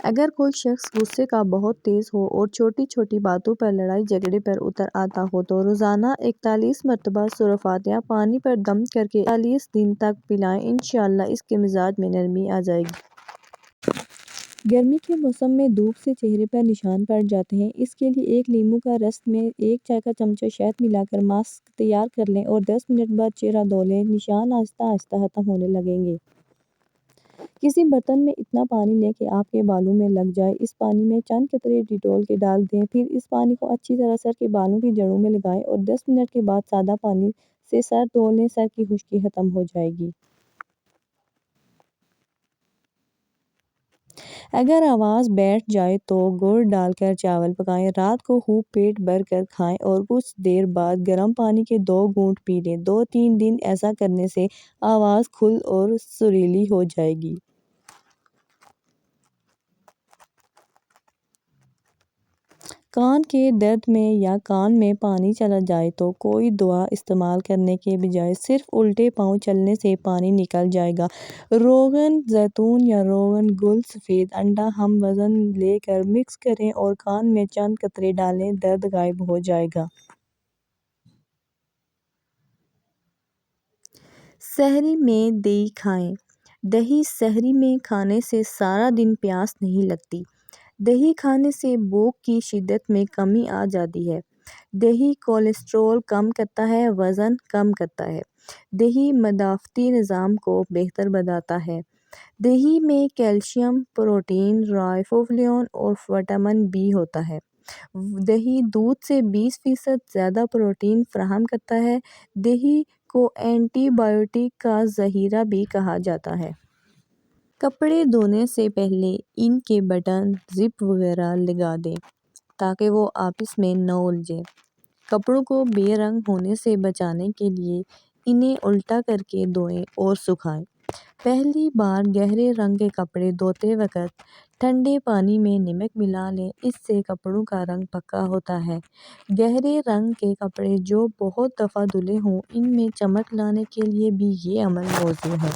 اگر کوئی شخص غصے کا بہت تیز ہو اور چھوٹی چھوٹی باتوں پر لڑائی جھگڑے پر اتر آتا ہو تو روزانہ 41 مرتبہ سورہ فاتحہ پانی پر دم کرکے 41 دن تک پلائیں، انشاءاللہ اس کے مزاج میں نرمی آ جائے گی۔ گرمی کے موسم میں دھوپ سے چہرے پر نشان پڑ جاتے ہیں، اس کے لیے ایک لیموں کا رس میں 1 چائے کا چمچہ شہد ملا کر ماسک تیار کر لیں اور 10 منٹ بعد چہرہ دھو لیں، نشان آہستہ آہستہ ختم ہونے لگیں گے۔ کسی برتن میں اتنا پانی لیں کہ آپ کے بالوں میں لگ جائے، اس پانی میں چند قطرے ڈیٹول کے ڈال دیں، پھر اس پانی کو اچھی طرح سر کے بالوں کی جڑوں میں لگائیں اور 10 منٹ کے بعد سادہ پانی سے سر دھو لیں، سر کی خشکی ختم ہو جائے گی۔ اگر آواز بیٹھ جائے تو گڑ ڈال کر چاول پکائیں، رات کو خوب پیٹ بھر کر کھائیں اور کچھ دیر بعد گرم پانی کے 2 گھونٹ پی لیں۔ 2-3 دن ایسا کرنے سے آواز کھل اور سریلی ہو جائے گی۔ کان کے درد میں یا کان میں پانی چلا جائے تو کوئی دوا استعمال کرنے کے بجائے صرف الٹے پاؤں چلنے سے پانی نکل جائے گا۔ روغن زیتون یا روغن گل سفید انڈا ہم وزن لے کر مکس کریں اور کان میں چند قطرے ڈالیں، درد غائب ہو جائے گا۔ سحری میں دہی کھائیں۔ دہی سحری میں کھانے سے سارا دن پیاس نہیں لگتی۔ دہی کھانے سے بھوک کی شدت میں کمی آ جاتی ہے۔ دہی کولیسٹرول کم کرتا ہے، وزن کم کرتا ہے۔ دہی مدافعتی نظام کو بہتر بناتا ہے۔ دہی میں کیلشیم، پروٹین، رائبوفلیوین اور وٹامن بی ہوتا ہے۔ دہی دودھ سے 20% زیادہ پروٹین فراہم کرتا ہے۔ دہی کو اینٹی بائیوٹک کا ذخیرہ بھی کہا جاتا ہے۔ کپڑے دھونے سے پہلے ان کے بٹن، زپ وغیرہ لگا دیں تاکہ وہ آپس میں نہ الجھیں۔ کپڑوں کو بے رنگ ہونے سے بچانے کے لیے انہیں الٹا کرکے دھوئیں اور سکھائیں۔ پہلی بار گہرے رنگ کے کپڑے دھوتے وقت ٹھنڈے پانی میں نمک ملا لیں، اس سے کپڑوں کا رنگ پکا ہوتا ہے۔ گہرے رنگ کے کپڑے جو بہت دفعہ دھلے ہوں، ان میں چمک لانے کے لیے بھی یہ عمل موزوں ہے۔